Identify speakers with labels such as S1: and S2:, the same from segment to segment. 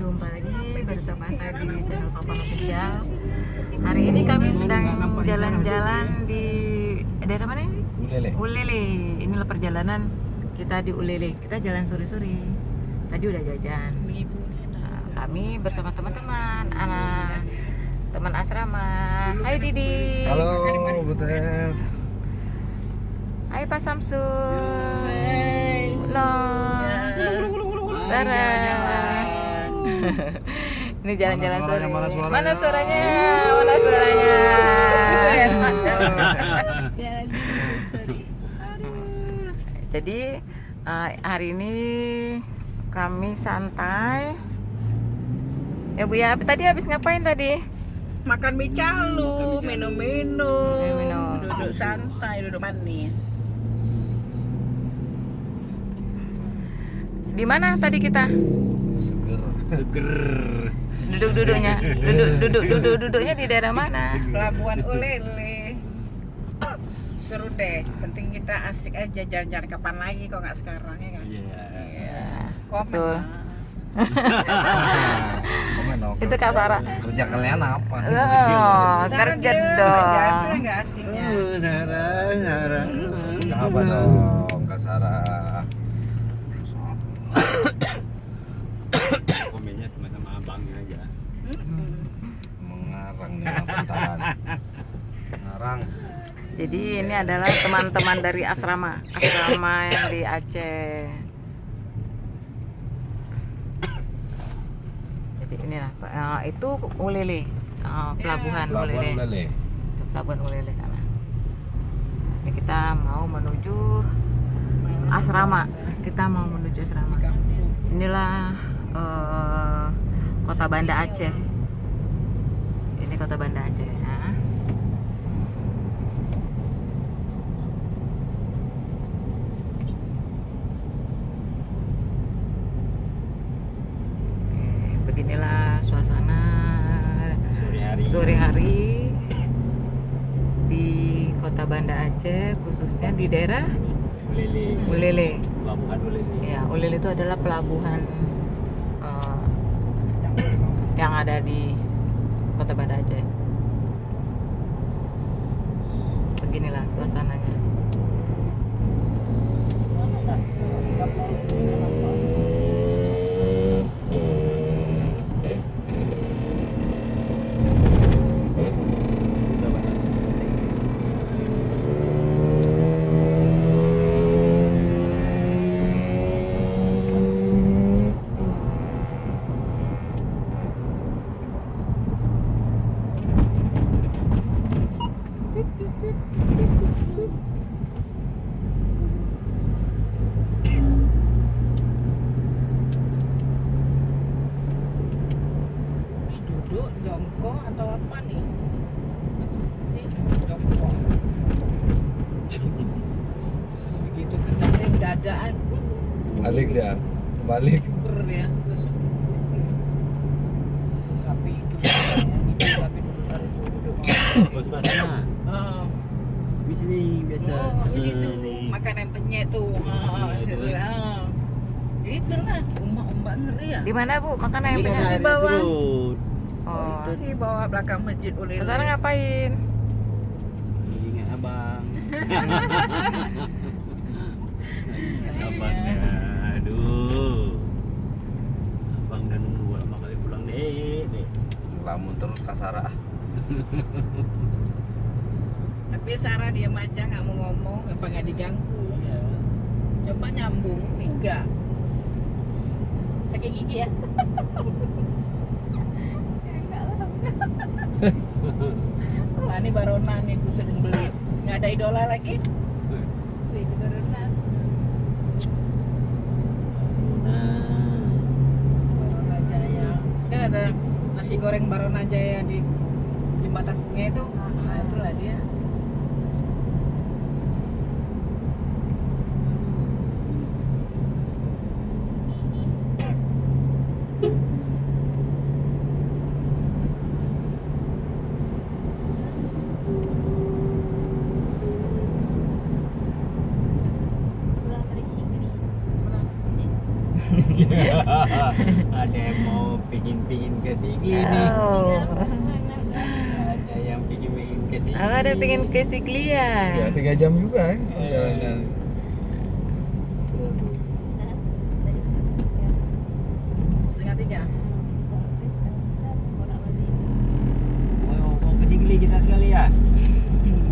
S1: jumpa lagi bersama saya di channel Papa Official. Hari ini kami sedang jalan-jalan di daerah mana ini?
S2: Ulele.
S1: Ulele. Inilah perjalanan kita di Ulele. Kita jalan sore-sore. Tadi udah jajan. Nah, kami bersama teman-teman, anak teman asrama. Hai Didi.
S2: Halo, Butet.
S1: Hai Pak Samsul. No. Sarah. Ini jalan-jalan sore.
S2: Mana suaranya?
S1: Mana suaranya? Mana suaranya? Jadi hari ini kami santai. Ya Bu ya, tadi habis ngapain tadi?
S3: Makan mie calo, minum-minum, duduk santai, duduk manis.
S1: Di mana tadi kita?
S2: Seger.
S1: Duduknya di daerah mana?
S3: Pelabuhan Ulele. Seru deh, penting kita asik aja jalan-jalan kapan lagi kok nggak sekarang ya kan?
S1: Iya.
S3: Komen
S1: Betul.
S3: lah.
S2: Komen dong.
S1: Itu Kak Sarah.
S2: Kerja kalian apa?
S1: Oh,
S3: Sarah
S1: kerja
S3: dia
S1: dong.
S3: aja nggak asiknya.
S2: Sarah. Apa dong, Kak Sarah?
S4: Komennya cuma sama abangnya aja.
S2: Mengarang nih orang pentahan. Mengarang.
S1: Jadi ini adalah teman-teman dari asrama yang di Aceh. Jadi inilah itu Ulele, pelabuhan
S2: Pelabuhan
S1: Ulele.
S2: Ulele.
S1: Itu pelabuhan Ulele sana. Ini kita mau menuju asrama. Inilah kota Banda Aceh. Ini kota Banda Aceh. Ya. Beginilah suasana sore hari di kota Banda Aceh, khususnya di daerah Ulele.
S4: Pelabuhan Ulele.
S1: Ya, Ulele itu adalah pelabuhan yang ada di kota Banda Aceh. Beginilah suasananya.
S3: Duduk, jongkok atau apa nih? Ini jongkok. Begitu kita dadaan,
S2: Balik dia. Balik.
S3: syukur ya. Terus tapi itu tapi duduk.
S4: Oh, sebelah sana.
S3: Oh.
S4: Di sini biasa.
S3: Oh, di situ makanan penyet tuh. Itulah ombak ngeri ya.
S1: Di mana Bu makanan yang
S4: Ini
S1: punya?
S4: kan
S3: di
S4: di
S3: bawah.
S4: surut.
S1: Oh,
S3: Itu di bawah belakang masjid Ulele.
S1: ke sana ngapain?
S4: Ingat abang. Abangnya, aduh. Abang udah nunggu lama kali pulang deh.
S2: Lamun terus Kak Sarah.
S3: Tapi Sarah diam aja nggak mau ngomong, apa nggak diganggu.
S4: Iya.
S3: Coba nyambung, enggak. Sakit gigi ya. Nah, ini Barona nih, aku sering beli. Nggak ada idola lagi. Itu Barona. Barona Jaya. Kan ada nasi goreng Barona Jaya di jembatan Punge itu. Nah, itulah dia.
S4: Ada yang mau pingin ke sini nih.
S1: Oh.
S4: Ada yang pingin ke sini.
S1: Ada pengen ke Siglia.
S2: Ya 3 jam juga perjalanan.
S3: Setengah 3.
S4: Mau ke Sigli kita sekali ya.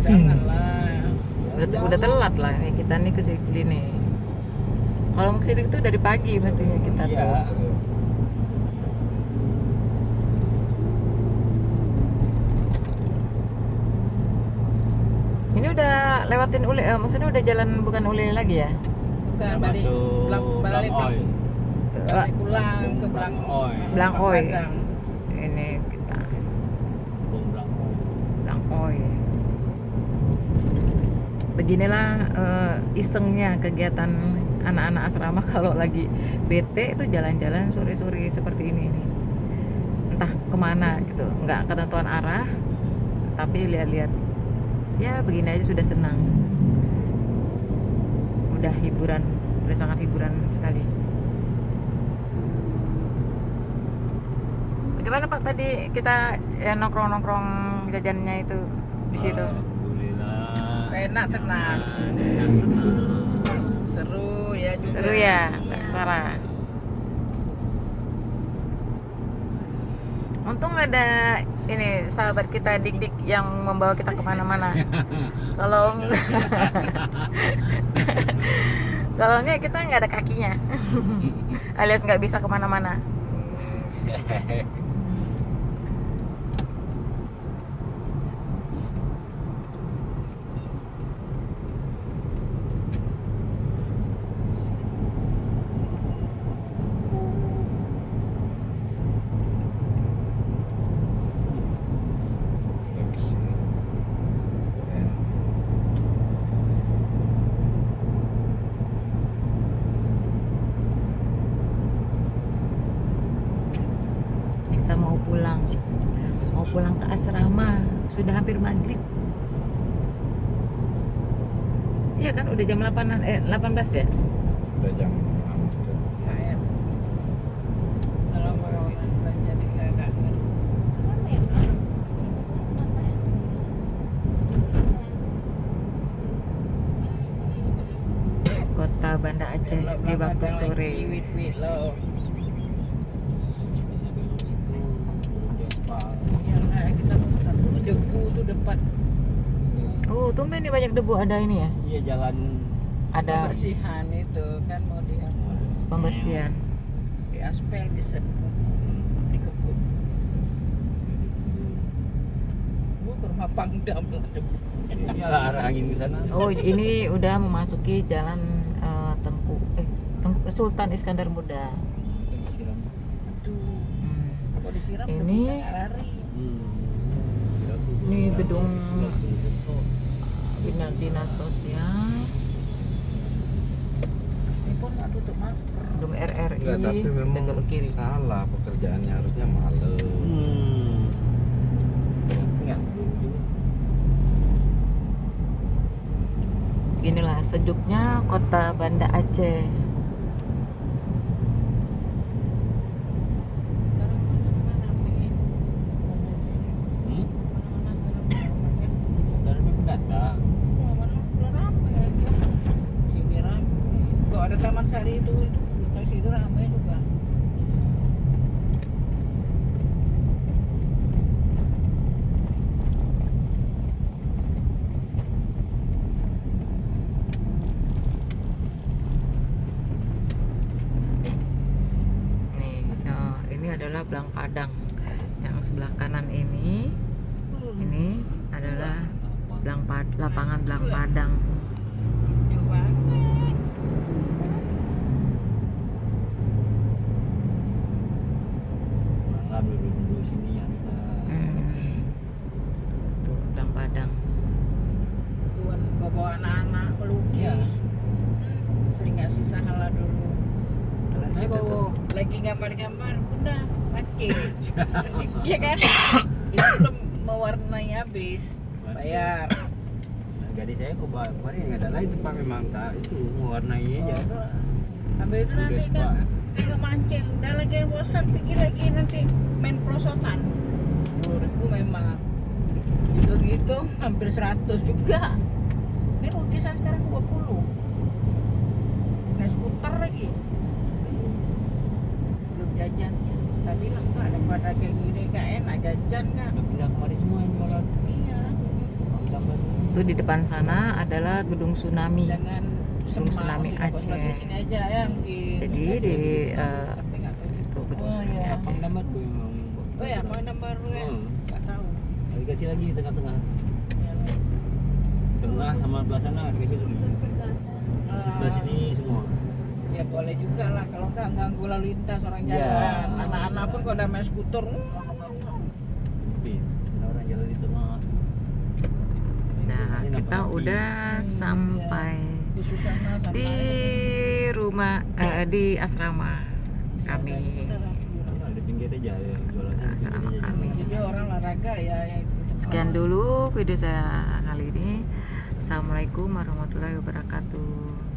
S3: Janganlah.
S1: Udah telat lah nih kita nih ke Sigli nih. Kalau mau ke Sigli itu dari pagi mestinya kita
S4: Iya.
S1: tuh. Ini udah lewatin Ule, maksudnya udah jalan bukan Ule lagi ya?
S3: Bukan balik balik pulang ke Blang
S1: Blang Oi.
S3: Padang.
S1: Ini kita
S4: Blang
S1: Blang Oi. Beginilah isengnya kegiatan anak-anak asrama kalau lagi bete itu jalan-jalan sore-sore seperti ini nih. Entah kemana gitu, nggak ketentuan arah, tapi lihat-lihat. Ya begini aja sudah senang. Udah hiburan, udah sangat hiburan sekali. Bagaimana Pak tadi kita ya, nongkrong-nongkrong jajannya itu di situ?
S4: Alhamdulillah.
S3: Enak tenang.
S4: Enak tenang.
S3: Seru ya juga.
S1: Seru ya, Kak Sarah. Untung ada ini sahabat kita Dik-Dik yang membawa kita kemana-mana. Kalau kalau enggak kita nggak ada kakinya, alias nggak bisa kemana-mana. Kita mau pulang ke asrama, sudah hampir maghrib. Iya kan udah jam 18 ya?
S2: Sudah jam 6 gitu.
S3: Kayak kalau mau jadi agak
S1: Kota Banda Aceh di waktu sore.
S3: Wit loh.
S4: Bisa belok situ, belum di aspal.
S3: Ya lah kita putar dulu debu tuh depan.
S1: Oh, tumben nih banyak debu ada ini ya?
S4: Iya jalan.
S1: Ada
S3: Kebersihan itu kan mau
S1: pembersihan.
S3: di aspal bisa dikebut. Gua ke rumah Pangdam lah debu.
S4: Iya lah arah angin ke sana.
S1: Oh, ini udah memasuki jalan Tengku Sultan Iskandar Muda.
S4: Siram.
S3: Aduh,
S1: Hmm.
S3: kalau disiram
S1: Ini-
S3: debunya nggak lari.
S4: Siram tuh.
S1: Ini gedung
S4: Belok.
S1: dinas sosial,
S3: Ini pun nggak tutup masker.
S1: gedung RRI,
S2: Enggak, tapi
S1: kita
S2: memang
S1: belok kiri.
S2: salah pekerjaannya, harusnya malam.
S4: Enggak.
S1: Inilah sejuknya kota Banda Aceh.
S3: Sekarang mana-mana rame.
S4: Hmm?
S3: Mana-mana sekarang rame.
S4: Dari pendatang.
S3: Mana-mana udah rame aja. Sini rame. Kok ada Taman Sari itu dari situ rame juga.
S1: Nih, ini adalah Blang Padang. Yang sebelah kanan ini adalah lapangan Blang Padang.
S3: Jauh banget.
S4: Malam dulu sini ya.
S1: Tuh Blang Padang.
S3: Tuan kau bawa anak-anak pelukis. Sering ngasih sahala dulu.
S1: Terus
S3: Saya
S1: itu tuh.
S3: kalau lagi gambar-gambar, udah mancing. Iya kan? Itu belum mewarnai habis. Bayar.
S4: Nah, gadis saya kemarin nggak ada lain tempat memang tak itu mewarnai aja.
S3: Ambil itu nanti
S4: Udah
S3: kan
S4: suka.
S3: Tiga mancing, udah lagi bosan pikir lagi nanti main perosotan. 10.000 memang. Gitu-gitu hampir 100 juga. Ini lukisan sekarang 20. Naik skuter lagi. Belum jajan. Tak bilang kak daripada kayak gini kak enak jajan kak.
S4: Udah pindah kemari semua yang jualan.
S3: Iya.
S4: Gambar.
S1: Itu di depan sana adalah gedung tsunami.
S3: Jangan
S1: Tsunami
S3: Semak,
S1: Aceh.
S3: di sini aja ya mungkin.
S1: Jadi di
S3: Tapi nggak tahu.
S1: itu gedung
S3: Oh,
S1: tsunami
S3: iya.
S1: Aceh.
S4: Abang Damar tuh memang.
S3: Oh ya, Pangdam baru ya. Nggak tahu.
S4: Dikasih lagi di tengah-tengah.
S3: Ya,
S4: Tengah sama belah sana dikasih lagi. Sebelah sini semua.
S3: Ya boleh juga lah kalau nggak ganggu lalu lintas orang
S4: Iya.
S3: jalan. Anak-anak pun kalau udah main skuter,
S4: Sempit. Ada orang jalan di tengah.
S1: Nah, kita udah sampai
S3: di Susana sana.
S1: di rumah di asrama kami.
S4: Di pinggir aja ya jualannya. di
S1: Asrama
S4: pinggir aja.
S1: kami.
S3: Jadi orang olahraga ya.
S1: Sekian dulu video saya kali ini. Assalamualaikum warahmatullahi wabarakatuh.